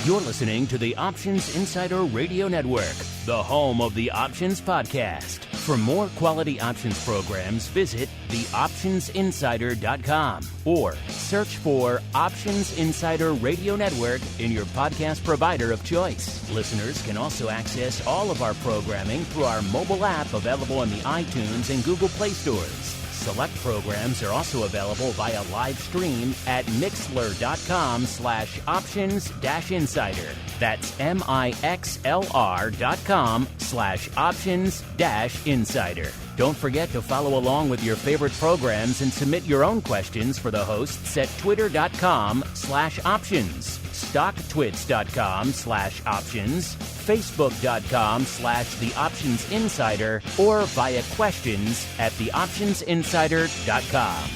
You're listening to the Options Insider Radio Network, the home of the Options Podcast. For more quality options programs, visit theoptionsinsider.com or search for Options Insider Radio Network in your podcast provider of choice. Listeners can also access all of our programming through our mobile app available in the iTunes and Google Play stores. Select programs are also available via live stream at mixlr.com/options-insider. That's mixlr.com/options-insider. Don't forget to follow along with your favorite programs and submit your own questions for the hosts at twitter.com/options, stocktwits.com/options, facebook.com/theoptionsinsider, or via questions at theoptionsinsider.com.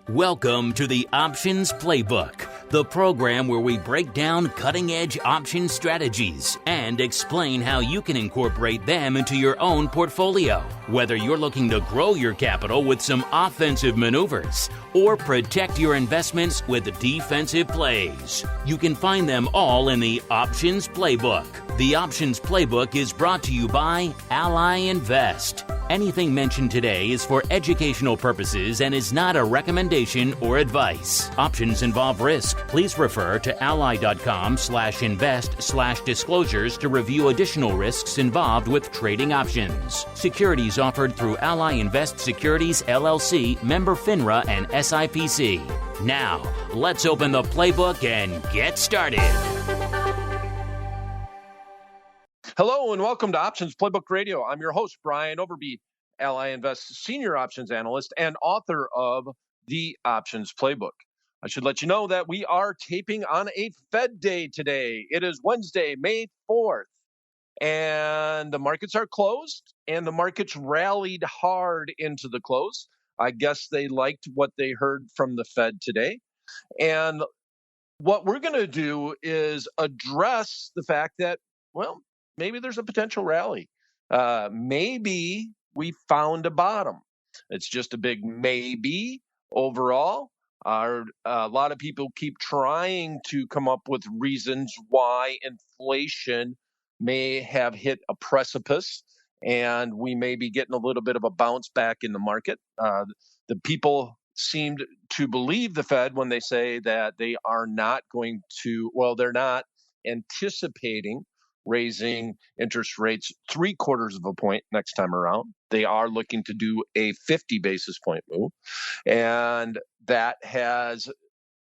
Welcome to the Options Playbook, the program where we break down cutting-edge option strategies and explain how you can incorporate them into your own portfolio. Whether you're looking to grow your capital with some offensive maneuvers or protect your investments with defensive plays, you can find them all in the Options Playbook. The Options Playbook is brought to you by Ally Invest. Anything mentioned today is for educational purposes and is not a recommendation or advice. Options involve risk. Please refer to ally.com/invest/disclosures to review additional risks involved with trading options. Securities offered through Ally Invest Securities LLC, member FINRA and SIPC. Now, let's open the playbook and get started. Hello and welcome to Options Playbook Radio. I'm your host, Brian Overby, Ally Invest Senior Options Analyst and author of the Options Playbook. I should let you know that we are taping on a Fed day today. It is Wednesday, May 4th, and the markets are closed, and the markets rallied hard into the close. I guess they liked what they heard from the Fed today. And what we're going to do is address the fact that, well, maybe there's a potential rally. Maybe we found a bottom. It's just a big maybe overall. A lot of people keep trying to come up with reasons why inflation may have hit a precipice and we may be getting a little bit of a bounce back in the market. The people seemed to believe the Fed when they say that they are not going to, well, they're not anticipating raising interest rates 0.75 of a point next time around. They are looking to do a 50 basis point move, and that has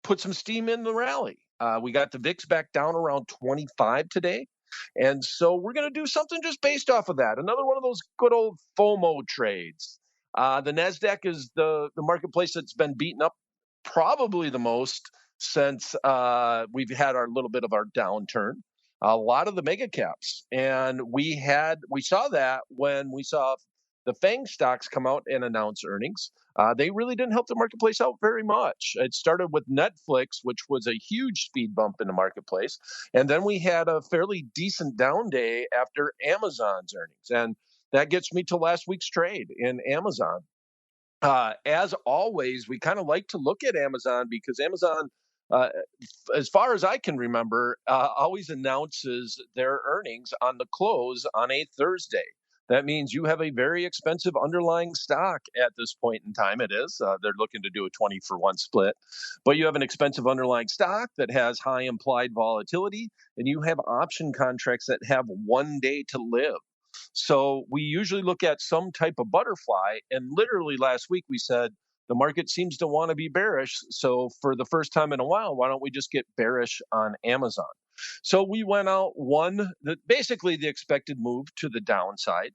put some steam in the rally. We got the VIX back down around 25 today, and so we're going to do something just based off of that. Another one of those good old FOMO trades. The NASDAQ is the marketplace that's been beaten up probably the most since we've had our little bit of our downturn. A lot of the mega caps. And we saw that when we saw the FANG stocks come out and announce earnings. They really didn't help the marketplace out very much. It started with Netflix, which was a huge speed bump in the marketplace. And then we had a fairly decent down day after Amazon's earnings. And that gets me to last week's trade in Amazon. As always, we kind of like to look at Amazon because Amazon, as far as I can remember, always announces their earnings on the close on a Thursday. That means you have a very expensive underlying stock at this point in time. It is. They're looking to do a 20-for-1 split. But you have an expensive underlying stock that has high implied volatility, and you have option contracts that have 1 day to live. So we usually look at some type of butterfly, and literally last week we said, the market seems to want to be bearish. So for the first time in a while, why don't we just get bearish on Amazon? So we went out basically the expected move to the downside.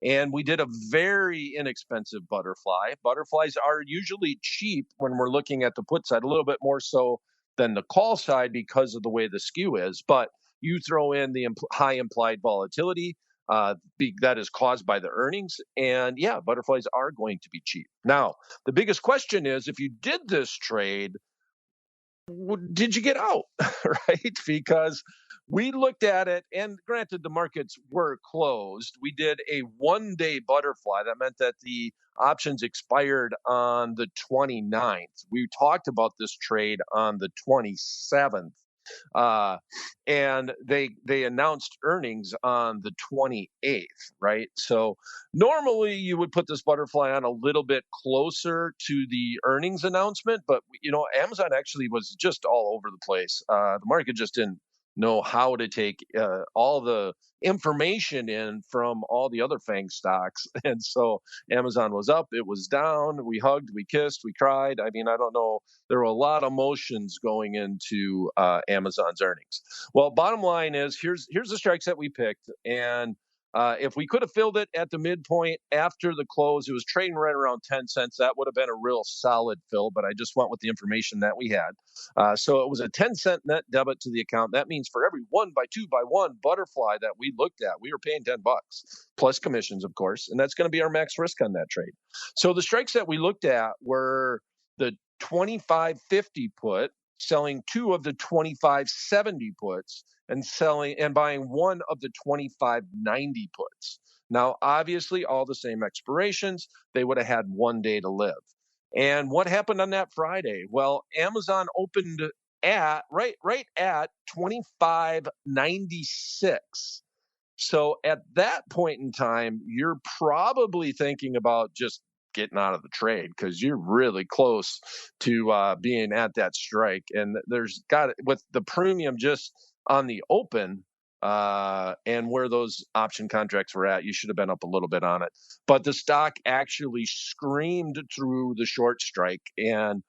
And we did a very inexpensive butterfly. Butterflies are usually cheap when we're looking at the put side, a little bit more so than the call side because of the way the skew is. But you throw in the high implied volatility, that is caused by the earnings. And yeah, butterflies are going to be cheap. Now, the biggest question is, if you did this trade, did you get out, right? Because we looked at it, and granted, the markets were closed. We did a 1-day butterfly. That meant that the options expired on the 29th. We talked about this trade on the 27th. Uh, and they announced earnings on the 28th, right? So normally you would put this butterfly on a little bit closer to the earnings announcement, but Amazon actually was just all over the place. The market just didn't know how to take all the information in from all the other FANG stocks. And so Amazon was up, it was down, we hugged, we kissed, we cried. I mean, I don't know, there were a lot of emotions going into Amazon's earnings. Well, bottom line is, here's the strikes that we picked, and if we could have filled it at the midpoint after the close, it was trading right around 10 cents. That would have been a real solid fill, but I just went with the information that we had. So it was a 10-cent net debit to the account. That means for every 1 by 2 by 1 butterfly that we looked at, we were paying $10 plus commissions, of course, and that's going to be our max risk on that trade. So the strikes that we looked at were the 25.50 put, selling 2 of the 25.70 puts, and buying 1 of the 25.90 puts. Now, obviously, all the same expirations. They would have had 1 day to live. And what happened on that Friday? Well, Amazon opened at right at 25.96. So at that point in time, you're probably thinking about just getting out of the trade because you're really close to being at that strike. And there's with the premium just on the open and where those option contracts were at, you should have been up a little bit on it. But the stock actually screamed through the short strike and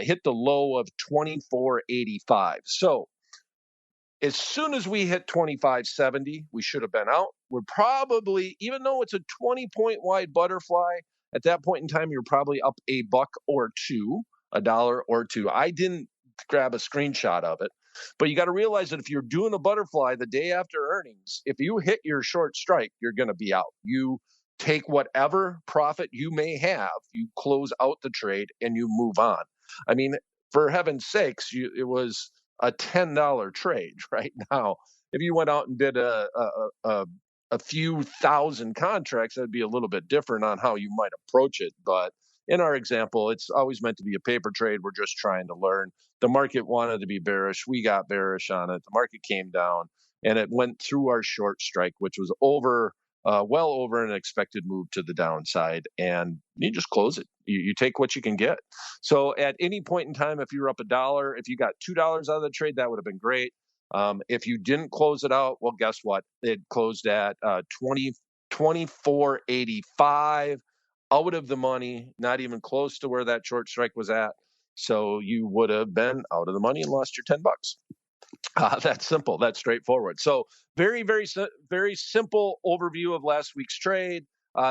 hit the low of 24.85. So as soon as we hit 25.70, we should have been out. We're probably, even though it's a 20-point wide butterfly, at that point in time, you're probably up $1 or $2, $1 or $2. I didn't grab a screenshot of it, but you got to realize that if you're doing a butterfly the day after earnings, if you hit your short strike, you're going to be out. You take whatever profit you may have, you close out the trade, and you move on. I mean, for heaven's sakes, it was a $10 trade right now. If you went out and did a few thousand contracts, that'd be a little bit different on how you might approach it. But in our example, it's always meant to be a paper trade. We're just trying to learn. The market wanted to be bearish. We got bearish on it. The market came down and it went through our short strike, which was well over an expected move to the downside, and you just close it. You take what you can get. So at any point in time, if you're up $1, if you got $2 out of the trade, that would have been great. If you didn't close it out, well, guess what? It closed at 24.85, out of the money, not even close to where that short strike was at. So you would have been out of the money and lost your $10. That's simple. That's straightforward. So very, very, very simple overview of last week's trade.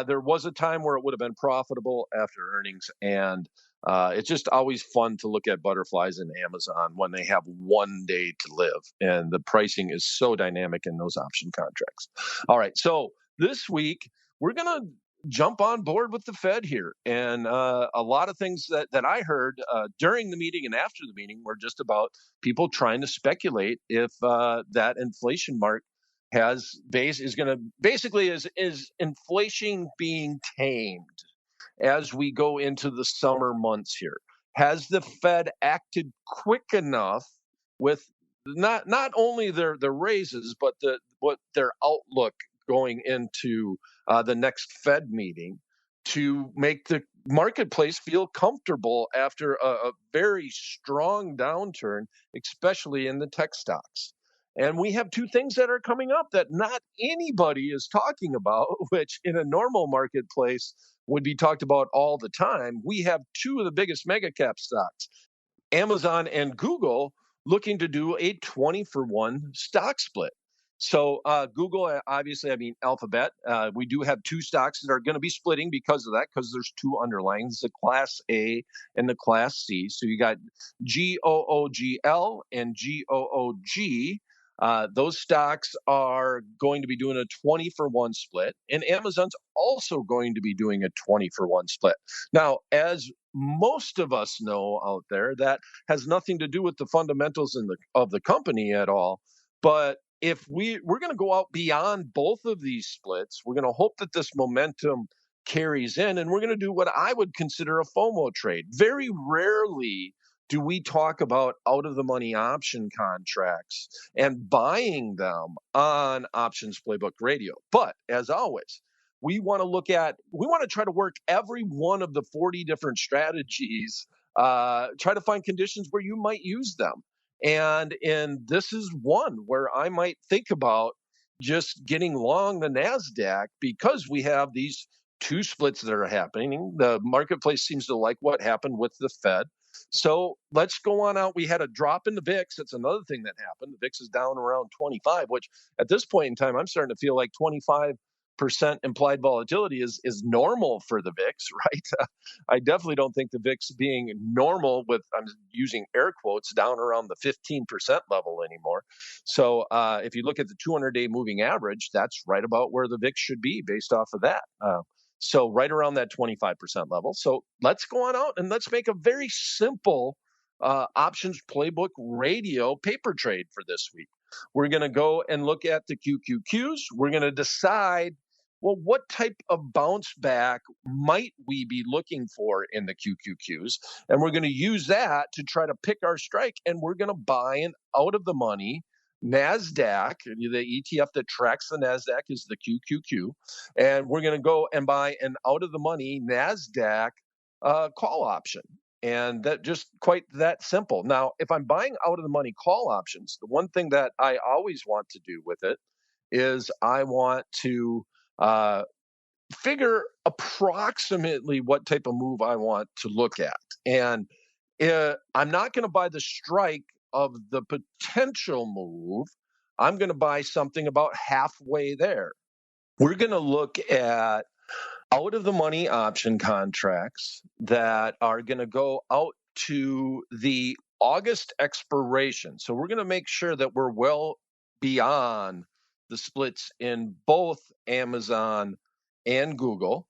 There was a time where it would have been profitable after earnings, and it's just always fun to look at butterflies in Amazon when they have 1 day to live, and the pricing is so dynamic in those option contracts. All right, so this week we're going to jump on board with the Fed here, and a lot of things that I heard during the meeting and after the meeting were just about people trying to speculate if that inflation mark is inflation being tamed as we go into the summer months here. Has the Fed acted quick enough with not only their raises, but what their outlook going into the next Fed meeting to make the marketplace feel comfortable after a very strong downturn, especially in the tech stocks? And we have two things that are coming up that not anybody is talking about, which in a normal marketplace would be talked about all the time. We have two of the biggest mega cap stocks, Amazon and Google, looking to do a 20-for-1 stock split. So Google, obviously, I mean Alphabet, we do have two stocks that are going to be splitting because of that, because there's two underlyings, the Class A and the Class C. So you got GOOGL and GOOG. Those stocks are going to be doing a 20-for-1 split, and Amazon's also going to be doing a 20-for-1 split. Now, as most of us know out there, that has nothing to do with the fundamentals of the company at all. But if we're going to go out beyond both of these splits, we're going to hope that this momentum carries in, and we're going to do what I would consider a FOMO trade. Very rarely do we talk about out of the money option contracts and buying them on Options Playbook Radio. But as always, we want to try to work every one of the 40 different strategies, try to find conditions where you might use them. And this is one where I might think about just getting long the NASDAQ because we have these two splits that are happening. The marketplace seems to like what happened with the Fed. So let's go on out. We had a drop in the VIX. That's another thing that happened. The VIX is down around 25, which at this point in time, I'm starting to feel like 25% implied volatility is normal for the VIX, right? I definitely don't think the VIX being normal with, I'm using air quotes, down around the 15% level anymore. So if you look at the 200-day moving average, that's right about where the VIX should be based off of that. So right around that 25% level. So let's go on out and let's make a very simple Options Playbook Radio paper trade for this week. We're going to go and look at the QQQs. We're going to decide, well, what type of bounce back might we be looking for in the QQQs? And we're going to use that to try to pick our strike. And we're going to buy an out of the money NASDAQ. The ETF that tracks the NASDAQ is the QQQ. And we're going to go and buy an out of the money NASDAQ call option. And that just quite that simple. Now, if I'm buying out of the money call options, the one thing that I always want to do with it is I want to figure approximately what type of move I want to look at. And I'm not going to buy the strike of the potential move. I'm going to buy something about halfway there. We're going to look at out of the money option contracts that are going to go out to the August expiration. So we're going to make sure that we're well beyond the splits in both Amazon and Google.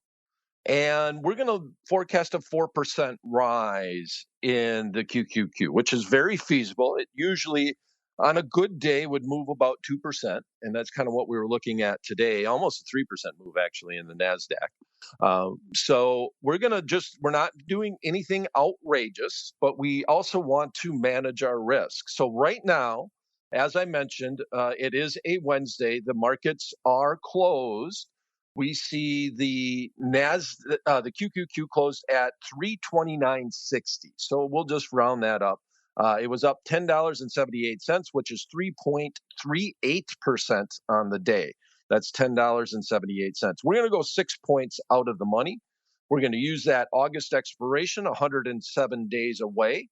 And we're going to forecast a 4% rise in the QQQ, which is very feasible. It usually, on a good day, would move about 2%. And that's kind of what we were looking at today, almost a 3% move, actually, in the NASDAQ. So we're not doing anything outrageous, but we also want to manage our risk. So right now, as I mentioned, it is a Wednesday. The markets are closed. We see the the QQQ closed at 329.60. So we'll just round that up. It was up $10.78, which is 3.38% on the day. That's $10.78. We're going to go 6 points out of the money. We're going to use that August expiration, 107 days away.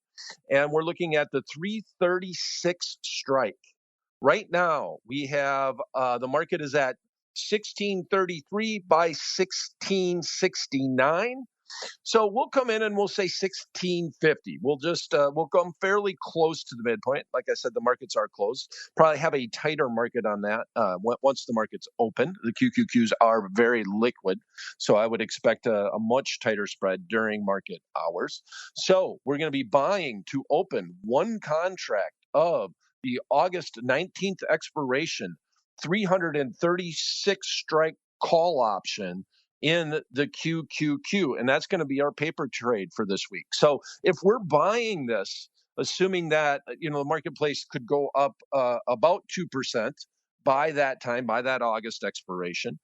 And we're looking at the 336 strike. Right now, we have the market is at 1633 by 1669. So we'll come in and we'll say 1650. We'll come fairly close to the midpoint. Like I said, the markets are closed. Probably have a tighter market on that once the market's open. The QQQs are very liquid, so I would expect a much tighter spread during market hours. So we're going to be buying to open one contract of the August 19th expiration, 336 strike call option in the QQQ, and that's going to be our paper trade for this week. So if we're buying this, assuming that the marketplace could go up about 2% by that time, by that August expiration,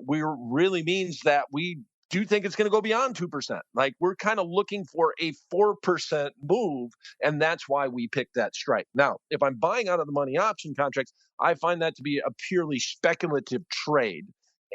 we really means that we do think it's going to go beyond 2%. Like we're kind of looking for a 4% move, and that's why we picked that strike. Now, if I'm buying out of the money option contracts, I find that to be a purely speculative trade.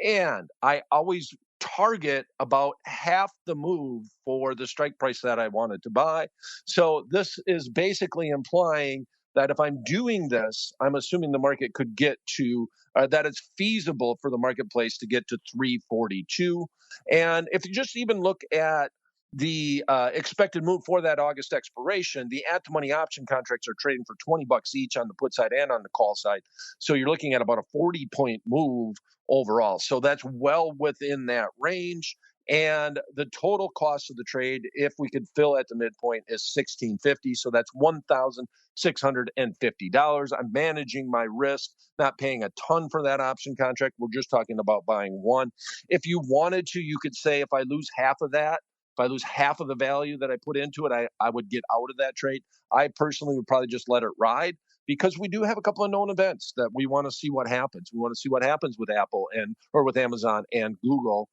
And I always target about half the move for the strike price that I wanted to buy. So this is basically implying that if I'm doing this, I'm assuming the market could get to, that it's feasible for the marketplace to get to 342. And if you just even look at the expected move for that August expiration, the at-the-money option contracts are trading for $20 each on the put side and on the call side. So you're looking at about a 40-point move overall. So that's well within that range. And the total cost of the trade, if we could fill at the midpoint, is $1,650. So that's $1,650. I'm managing my risk, not paying a ton for that option contract. We're just talking about buying one. If you wanted to, you could say if I lose half of that, if I lose half of the value that I put into it, I would get out of that trade. I personally would probably just let it ride, because we do have a couple of known events that we want to see what happens. We want to see what happens with Apple or with Amazon and Google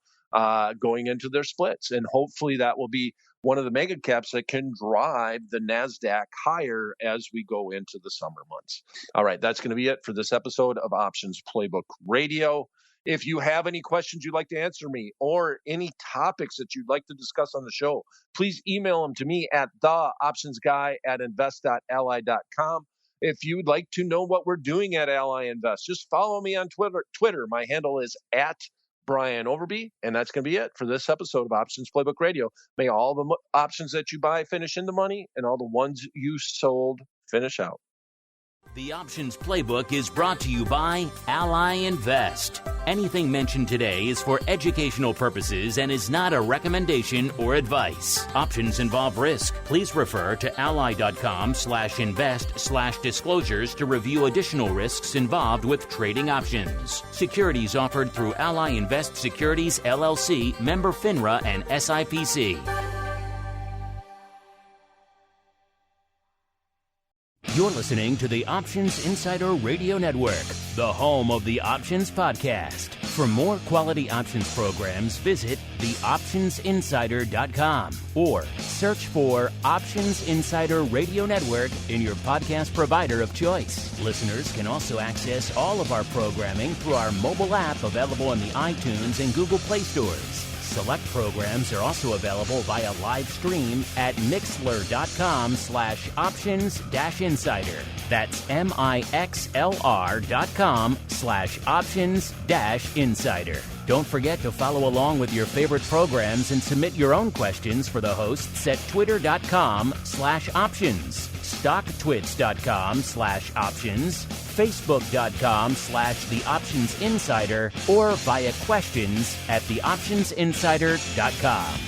going into their splits. And hopefully that will be one of the mega caps that can drive the NASDAQ higher as we go into the summer months. All right, that's going to be it for this episode of Options Playbook Radio. If you have any questions you'd like to answer me, or any topics that you'd like to discuss on the show, please email them to me at theoptionsguy@invest.ally.com. If you'd like to know what we're doing at Ally Invest, just follow me on Twitter. My handle is @Brian Overby, and that's going to be it for this episode of Options Playbook Radio. May all the options that you buy finish in the money, and all the ones you sold finish out. The Options Playbook is brought to you by Ally Invest. Anything mentioned today is for educational purposes and is not a recommendation or advice. Options involve risk. Please refer to ally.com/invest/disclosures to review additional risks involved with trading options. Securities offered through Ally Invest Securities, LLC, member FINRA and SIPC. You're listening to the Options Insider Radio Network, the home of the Options Podcast. For more quality options programs, visit theoptionsinsider.com or search for Options Insider Radio Network in your podcast provider of choice. Listeners can also access all of our programming through our mobile app available in the iTunes and Google Play stores. Select programs are also available via live stream at mixlr.com/options-insider. That's mixlr.com/options-insider. Don't forget to follow along with your favorite programs and submit your own questions for the hosts at twitter.com/options, stocktwits.com/options, facebook.com/theoptionsinsider, or via questions@theoptionsinsider.com.